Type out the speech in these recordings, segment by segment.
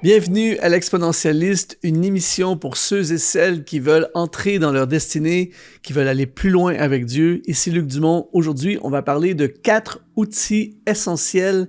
Bienvenue à l'Exponentialiste, une émission pour ceux et celles qui veulent entrer dans leur destinée, qui veulent aller plus loin avec Dieu. Ici Luc Dumont. Aujourd'hui, on va parler de 4 outils essentiels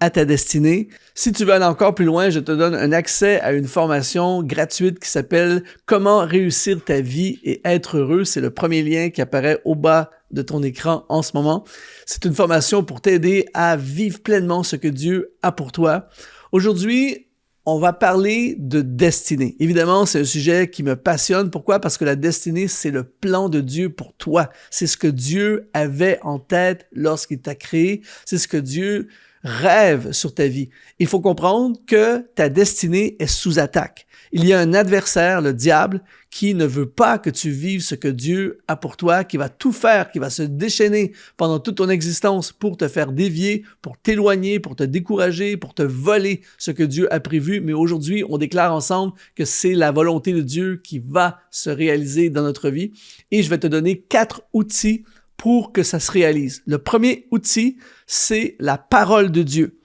à ta destinée. Si tu veux aller encore plus loin, je te donne un accès à une formation gratuite qui s'appelle « Comment réussir ta vie et être heureux ». C'est le premier lien qui apparaît au bas de ton écran en ce moment. C'est une formation pour t'aider à vivre pleinement ce que Dieu a pour toi. Aujourd'hui, on va parler de destinée. Évidemment, c'est un sujet qui me passionne. Pourquoi? Parce que la destinée, c'est le plan de Dieu pour toi. C'est ce que Dieu avait en tête lorsqu'il t'a créé. C'est ce que Dieu rêve sur ta vie. Il faut comprendre que ta destinée est sous attaque. Il y a un adversaire, le diable, qui ne veut pas que tu vives ce que Dieu a pour toi, qui va tout faire, qui va se déchaîner pendant toute ton existence pour te faire dévier, pour t'éloigner, pour te décourager, pour te voler ce que Dieu a prévu. Mais aujourd'hui, on déclare ensemble que c'est la volonté de Dieu qui va se réaliser dans notre vie. Et je vais te donner 4 outils pour que ça se réalise. Le premier outil, c'est la parole de Dieu.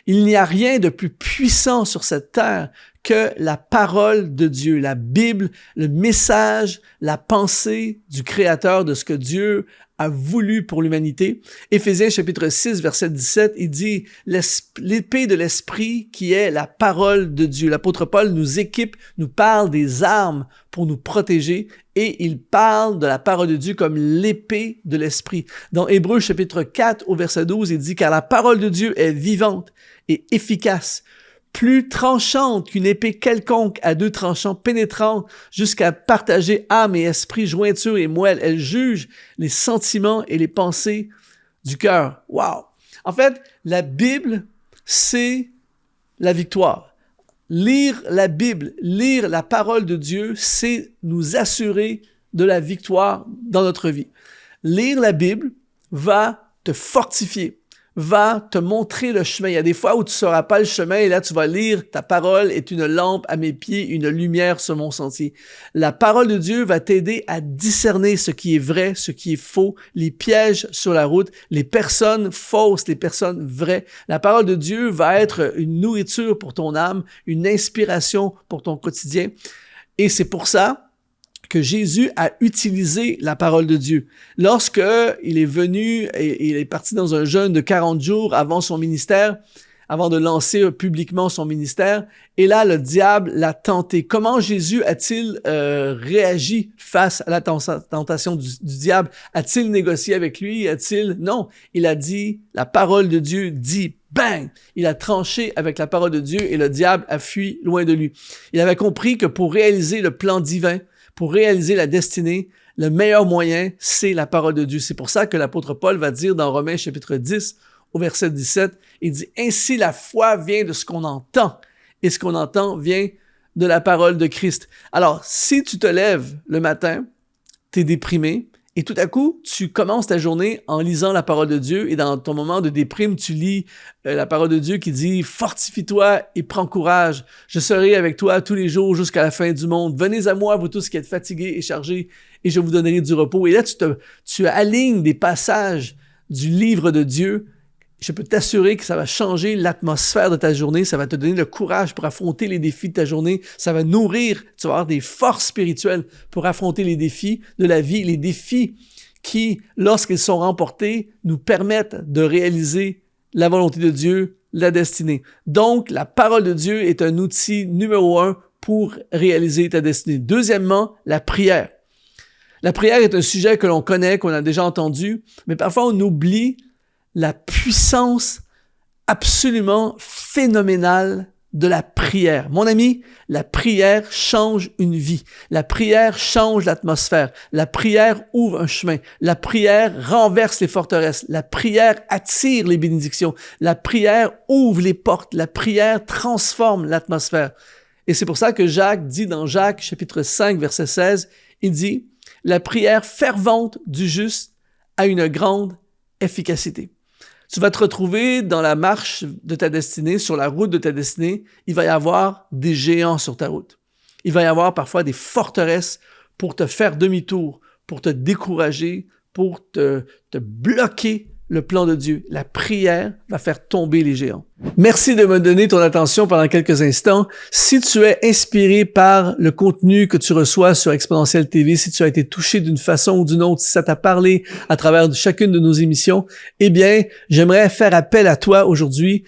Il n'y a rien de plus puissant sur cette terre que la parole de Dieu, la Bible, le message, la pensée du Créateur de ce que Dieu a voulu pour l'humanité. Éphésiens chapitre 6, verset 17, il dit « L'épée de l'Esprit qui est la parole de Dieu ». L'apôtre Paul nous équipe, nous parle des armes pour nous protéger et il parle de la parole de Dieu comme l'épée de l'Esprit. Dans Hébreux chapitre 4, au verset 12, il dit « Car la parole de Dieu est vivante et efficace, plus tranchante qu'une épée quelconque à 2 tranchants, pénétrante jusqu'à partager âme et esprit, jointure et moelle. Elle juge les sentiments et les pensées du cœur. » Wow! En fait, la Bible, c'est la victoire. Lire la Bible, lire la parole de Dieu, c'est nous assurer de la victoire dans notre vie. Lire la Bible va te fortifier, va te montrer le chemin. Il y a des fois où tu ne sauras pas le chemin et là, tu vas lire « Ta parole est une lampe à mes pieds, une lumière sur mon sentier ». La parole de Dieu va t'aider à discerner ce qui est vrai, ce qui est faux, les pièges sur la route, les personnes fausses, les personnes vraies. La parole de Dieu va être une nourriture pour ton âme, une inspiration pour ton quotidien. Et c'est pour ça que Jésus a utilisé la parole de Dieu. Lorsque il est venu et il est parti dans un jeûne de 40 jours avant son ministère, avant de lancer publiquement son ministère, et là, le diable l'a tenté. Comment Jésus a-t-il réagi face à la tentation du diable? A-t-il négocié avec lui? Non, il a dit, la parole de Dieu dit, bang! Il a tranché avec la parole de Dieu et le diable a fui loin de lui. Il avait compris que pour réaliser le plan divin, pour réaliser la destinée, le meilleur moyen, c'est la parole de Dieu. C'est pour ça que l'apôtre Paul va dire dans Romains chapitre 10, au verset 17, il dit « Ainsi la foi vient de ce qu'on entend, et ce qu'on entend vient de la parole de Christ. » Alors, si tu te lèves le matin, tu es déprimé, et tout à coup, tu commences ta journée en lisant la parole de Dieu et dans ton moment de déprime, tu lis la parole de Dieu qui dit « Fortifie-toi et prends courage. Je serai avec toi tous les jours jusqu'à la fin du monde. Venez à moi, vous tous qui êtes fatigués et chargés, et je vous donnerai du repos. » Et là, tu alignes des passages du livre de Dieu. Je peux t'assurer que ça va changer l'atmosphère de ta journée, ça va te donner le courage pour affronter les défis de ta journée, ça va nourrir, tu vas avoir des forces spirituelles pour affronter les défis de la vie, les défis qui, lorsqu'ils sont remportés, nous permettent de réaliser la volonté de Dieu, la destinée. Donc, la parole de Dieu est un outil numéro 1 pour réaliser ta destinée. Deuxièmement, la prière. La prière est un sujet que l'on connaît, qu'on a déjà entendu, mais parfois on oublie la puissance absolument phénoménale de la prière. Mon ami, la prière change une vie. La prière change l'atmosphère. La prière ouvre un chemin. La prière renverse les forteresses. La prière attire les bénédictions. La prière ouvre les portes. La prière transforme l'atmosphère. Et c'est pour ça que Jacques dit dans Jacques, chapitre 5, verset 16, il dit « La prière fervente du juste a une grande efficacité. » Tu vas te retrouver dans la marche de ta destinée, sur la route de ta destinée. Il va y avoir des géants sur ta route. Il va y avoir parfois des forteresses pour te faire demi-tour, pour te décourager, pour te bloquer le plan de Dieu. La prière va faire tomber les géants. Merci de me donner ton attention pendant quelques instants. Si tu es inspiré par le contenu que tu reçois sur Exponentiel TV, si tu as été touché d'une façon ou d'une autre, si ça t'a parlé à travers chacune de nos émissions, eh bien, j'aimerais faire appel à toi aujourd'hui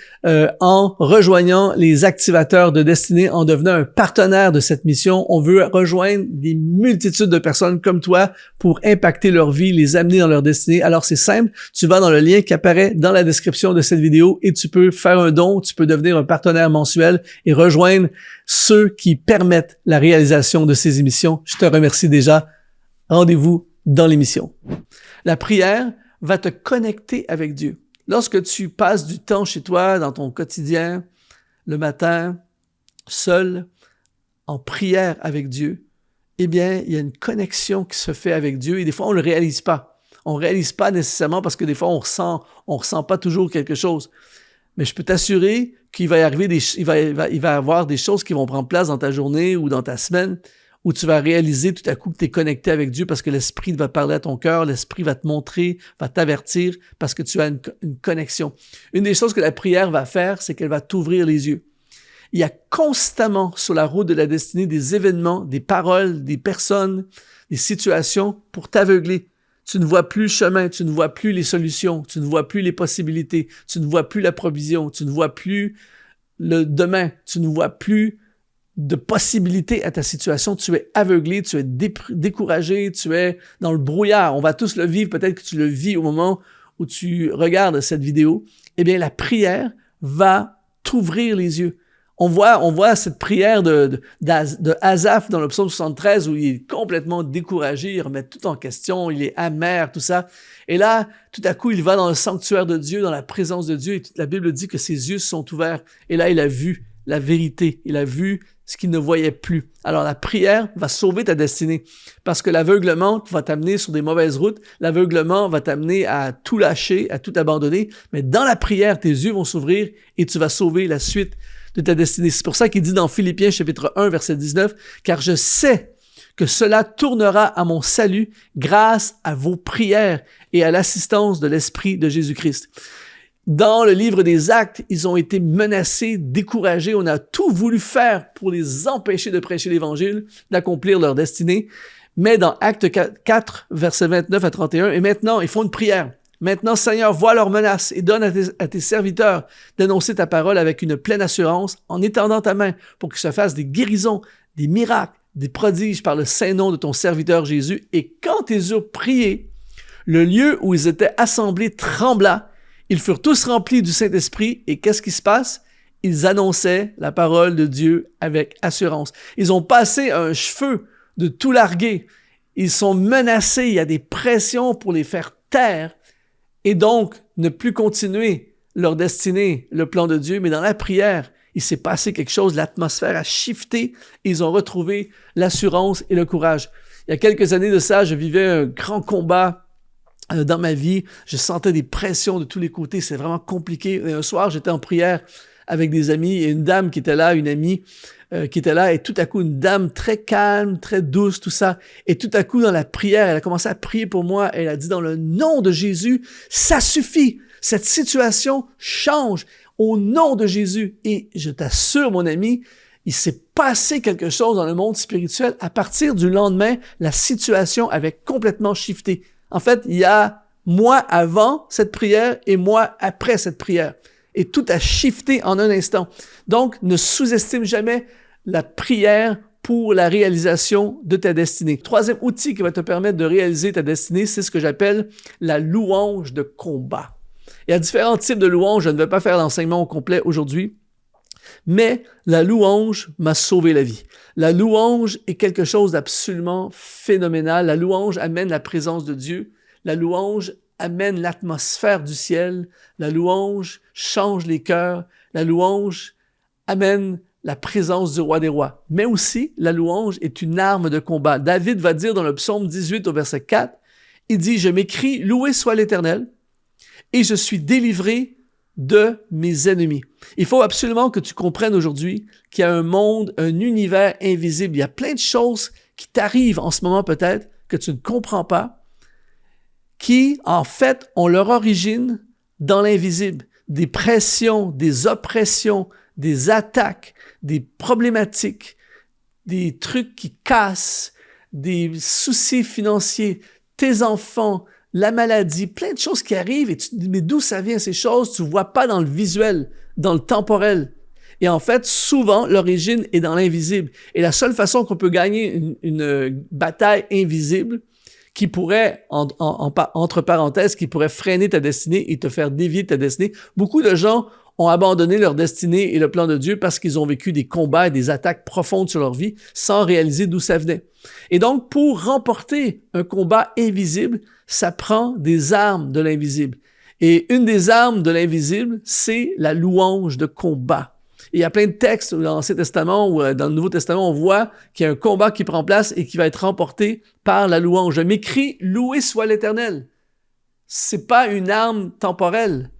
en rejoignant les activateurs de destinée, en devenant un partenaire de cette mission. On veut rejoindre des multitudes de personnes comme toi pour impacter leur vie, les amener dans leur destinée. Alors, c'est simple. Tu vas dans le lien qui apparaît dans la description de cette vidéo et tu peux faire un don, tu peux devenir un partenaire mensuel et rejoindre ceux qui permettent la réalisation de ces émissions. Je te remercie déjà. Rendez-vous dans l'émission. La prière va te connecter avec Dieu. Lorsque tu passes du temps chez toi, dans ton quotidien, le matin, seul, en prière avec Dieu, eh bien, il y a une connexion qui se fait avec Dieu et des fois, on ne le réalise pas. On ne réalise pas nécessairement parce que des fois, on ressent pas toujours quelque chose. Mais je peux t'assurer qu'il va y arriver il va y avoir des choses qui vont prendre place dans ta journée ou dans ta semaine où tu vas réaliser tout à coup que tu es connecté avec Dieu parce que l'Esprit va parler à ton cœur, l'Esprit va te montrer, va t'avertir parce que tu as une connexion. Une des choses que la prière va faire, c'est qu'elle va t'ouvrir les yeux. Il y a constamment sur la route de la destinée des événements, des paroles, des personnes, des situations pour t'aveugler. Tu ne vois plus le chemin, tu ne vois plus les solutions, tu ne vois plus les possibilités, tu ne vois plus la provision, tu ne vois plus le demain, tu ne vois plus de possibilités à ta situation. Tu es aveuglé, tu es découragé, tu es dans le brouillard. On va tous le vivre, peut-être que tu le vis au moment où tu regardes cette vidéo. Eh bien, la prière va t'ouvrir les yeux. On voit cette prière de Asaph dans le psaume 73 où il est complètement découragé, il remet tout en question, il est amer, tout ça. Et là, tout à coup, il va dans le sanctuaire de Dieu, dans la présence de Dieu, et la Bible dit que ses yeux sont ouverts. Et là, il a vu la vérité, il a vu ce qu'il ne voyait plus. Alors, la prière va sauver ta destinée parce que l'aveuglement va t'amener sur des mauvaises routes, l'aveuglement va t'amener à tout lâcher, à tout abandonner, mais dans la prière, tes yeux vont s'ouvrir et tu vas sauver la suite de ta destinée. C'est pour ça qu'il dit dans Philippiens chapitre 1, verset 19, « Car je sais que cela tournera à mon salut grâce à vos prières et à l'assistance de l'Esprit de Jésus-Christ. » Dans le livre des Actes, ils ont été menacés, découragés. On a tout voulu faire pour les empêcher de prêcher l'Évangile, d'accomplir leur destinée. Mais dans Actes 4, versets 29 à 31, et maintenant, ils font une prière. Maintenant, Seigneur, vois leurs menaces et donne à tes serviteurs d'annoncer ta parole avec une pleine assurance en étendant ta main pour que se fassent des guérisons, des miracles, des prodiges par le saint nom de ton serviteur Jésus. Et quand ils eurent prié, le lieu où ils étaient assemblés trembla. Ils furent tous remplis du Saint-Esprit et qu'est-ce qui se passe? Ils annonçaient la parole de Dieu avec assurance. Ils ont passé un cheveu de tout larguer. Ils sont menacés, il y a des pressions pour les faire taire et donc ne plus continuer leur destinée, le plan de Dieu. Mais dans la prière, il s'est passé quelque chose, l'atmosphère a shifté et ils ont retrouvé l'assurance et le courage. Il y a quelques années de ça, je vivais un grand combat dans ma vie, je sentais des pressions de tous les côtés, c'est vraiment compliqué. Et un soir, j'étais en prière avec des amis et une dame qui était là, une amie qui était là, et tout à coup, une dame très calme, très douce, tout ça. Et tout à coup, dans la prière, elle a commencé à prier pour moi. Elle a dit, dans le nom de Jésus, ça suffit. Cette situation change au nom de Jésus. Et je t'assure, mon ami, il s'est passé quelque chose dans le monde spirituel. À partir du lendemain, la situation avait complètement shifté. En fait, il y a moi avant cette prière et moi après cette prière. Et tout a shifté en un instant. Donc, ne sous-estime jamais la prière pour la réalisation de ta destinée. Troisième outil qui va te permettre de réaliser ta destinée, c'est ce que j'appelle la louange de combat. Il y a différents types de louanges. Je ne vais pas faire l'enseignement au complet aujourd'hui. Mais la louange m'a sauvé la vie. La louange est quelque chose d'absolument phénoménal. La louange amène la présence de Dieu. La louange amène l'atmosphère du ciel. La louange change les cœurs. La louange amène la présence du roi des rois. Mais aussi, la louange est une arme de combat. David va dire dans le psaume 18 au verset 4, il dit « Je m'écrie, loué soit l'Éternel, et je suis délivré de mes ennemis. » Il faut absolument que tu comprennes aujourd'hui qu'il y a un monde, un univers invisible. Il y a plein de choses qui t'arrivent en ce moment peut-être que tu ne comprends pas, qui en fait ont leur origine dans l'invisible. des pressions, des oppressions, des attaques, des problématiques, des trucs qui cassent, des soucis financiers, tes enfants, la maladie, plein de choses qui arrivent et tu te dis, mais d'où ça vient ces choses? Tu ne vois pas dans le visuel, dans le temporel. Et en fait, souvent, l'origine est dans l'invisible. Et la seule façon qu'on peut gagner une bataille invisible qui pourrait, entre parenthèses, qui pourrait freiner ta destinée et te faire dévier de ta destinée. Beaucoup de gens ont abandonné leur destinée et le plan de Dieu parce qu'ils ont vécu des combats et des attaques profondes sur leur vie sans réaliser d'où ça venait. Et donc, pour remporter un combat invisible, ça prend des armes de l'invisible. Et une des armes de l'invisible, c'est la louange de combat. Et il y a plein de textes dans l'Ancien Testament ou dans le Nouveau Testament, on voit qu'il y a un combat qui prend place et qui va être remporté par la louange. Je m'écris « Loué soit l'Éternel ». C'est pas une arme temporelle.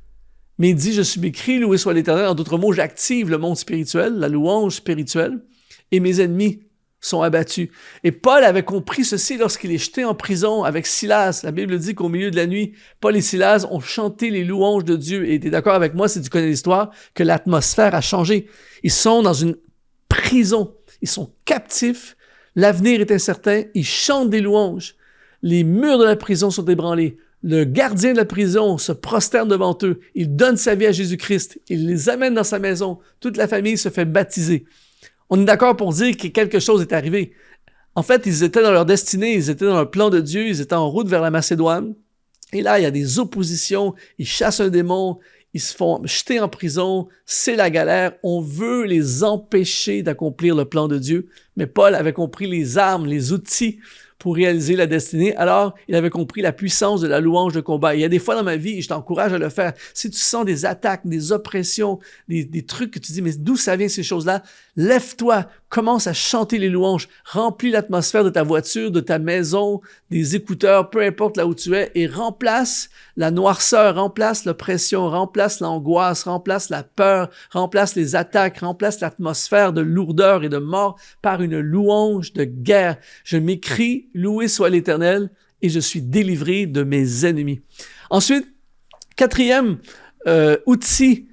Mais il dit « Je suis écrit, loué soit l'Éternel ». En d'autres mots, j'active le monde spirituel, la louange spirituelle, et mes ennemis sont abattus. Et Paul avait compris ceci lorsqu'il est jeté en prison avec Silas. La Bible dit qu'au milieu de la nuit, Paul et Silas ont chanté les louanges de Dieu. Et tu es d'accord avec moi, si tu connais l'histoire, que l'atmosphère a changé. Ils sont dans une prison. Ils sont captifs. L'avenir est incertain. Ils chantent des louanges. Les murs de la prison sont ébranlés. Le gardien de la prison se prosterne devant eux. Il donne sa vie à Jésus-Christ. Il les amène dans sa maison. Toute la famille se fait baptiser. On est d'accord pour dire que quelque chose est arrivé. En fait, ils étaient dans leur destinée, ils étaient dans le plan de Dieu, ils étaient en route vers la Macédoine. Et là, il y a des oppositions, ils chassent un démon, ils se font jeter en prison, c'est la galère. On veut les empêcher d'accomplir le plan de Dieu. Mais Paul avait compris les armes, les outils pour réaliser la destinée. Alors, il avait compris la puissance de la louange de combat. Il y a des fois dans ma vie, et je t'encourage à le faire, si tu sens des attaques, des oppressions, des trucs que tu dis, mais d'où ça vient ces choses-là? Lève-toi, commence à chanter les louanges, remplis l'atmosphère de ta voiture, de ta maison, des écouteurs, peu importe là où tu es, et remplace la noirceur, remplace l'oppression, remplace l'angoisse, remplace la peur, remplace les attaques, remplace l'atmosphère de lourdeur et de mort par une louange de guerre. Je m'écris « Loué soit l'Éternel » et je suis délivré de mes ennemis. Ensuite, quatrième outil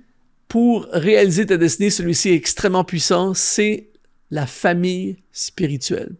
pour réaliser ta destinée, celui-ci est extrêmement puissant, c'est la famille spirituelle.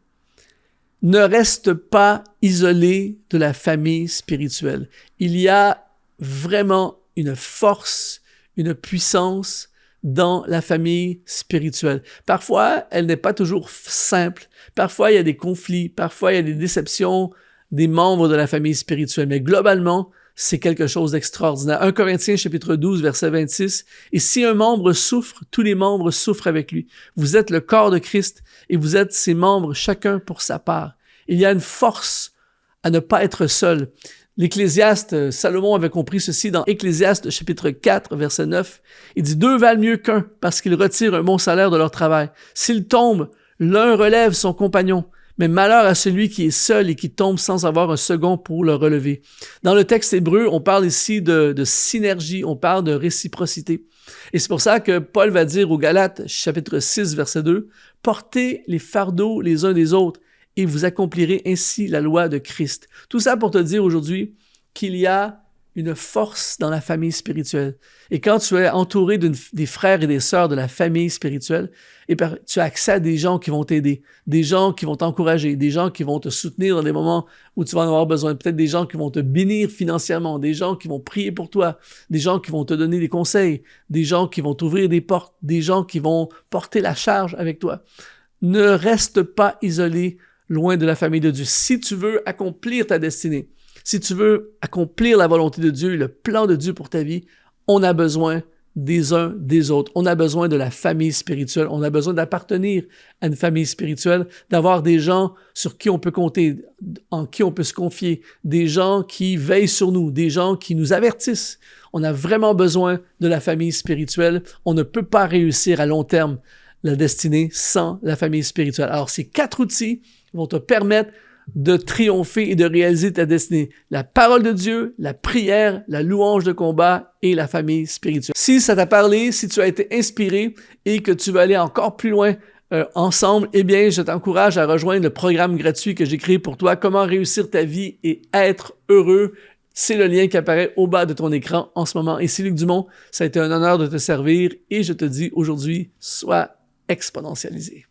Ne reste pas isolé de la famille spirituelle. Il y a vraiment une force, une puissance dans la famille spirituelle. Parfois, elle n'est pas toujours simple. Parfois, il y a des conflits. Parfois, il y a des déceptions des membres de la famille spirituelle. Mais globalement, c'est quelque chose d'extraordinaire. 1 Corinthiens chapitre 12, verset 26. « Et si un membre souffre, tous les membres souffrent avec lui. Vous êtes le corps de Christ et vous êtes ses membres, chacun pour sa part. » Il y a une force à ne pas être seul. L'Ecclésiaste, Salomon avait compris ceci dans Ecclésiaste chapitre 4, verset 9. Il dit « Deux valent mieux qu'un parce qu'ils retirent un bon salaire de leur travail. S'ils tombent, l'un relève son compagnon. Mais malheur à celui qui est seul et qui tombe sans avoir un second pour le relever. » Dans le texte hébreu, on parle ici de synergie, on parle de réciprocité. Et c'est pour ça que Paul va dire aux Galates, chapitre 6, verset 2, « Portez les fardeaux les uns des autres et vous accomplirez ainsi la loi de Christ. » Tout ça pour te dire aujourd'hui qu'il y a une force dans la famille spirituelle. Et quand tu es entouré des frères et des sœurs de la famille spirituelle, tu as accès à des gens qui vont t'aider, des gens qui vont t'encourager, des gens qui vont te soutenir dans des moments où tu vas en avoir besoin, peut-être des gens qui vont te bénir financièrement, des gens qui vont prier pour toi, des gens qui vont te donner des conseils, des gens qui vont t'ouvrir des portes, des gens qui vont porter la charge avec toi. Ne reste pas isolé loin de la famille de Dieu. Si tu veux accomplir ta destinée, si tu veux accomplir la volonté de Dieu, le plan de Dieu pour ta vie, on a besoin des uns des autres. On a besoin de la famille spirituelle. On a besoin d'appartenir à une famille spirituelle, d'avoir des gens sur qui on peut compter, en qui on peut se confier, des gens qui veillent sur nous, des gens qui nous avertissent. On a vraiment besoin de la famille spirituelle. On ne peut pas réussir à long terme la destinée sans la famille spirituelle. Alors, ces 4 outils vont te permettre de triompher et de réaliser ta destinée. La parole de Dieu, la prière, la louange de combat et la famille spirituelle. Si ça t'a parlé, si tu as été inspiré et que tu veux aller encore plus loin ensemble, eh bien, je t'encourage à rejoindre le programme gratuit que j'ai créé pour toi, Comment réussir ta vie et être heureux. C'est le lien qui apparaît au bas de ton écran en ce moment. Ici Luc Dumont, ça a été un honneur de te servir et je te dis aujourd'hui, sois exponentialisé.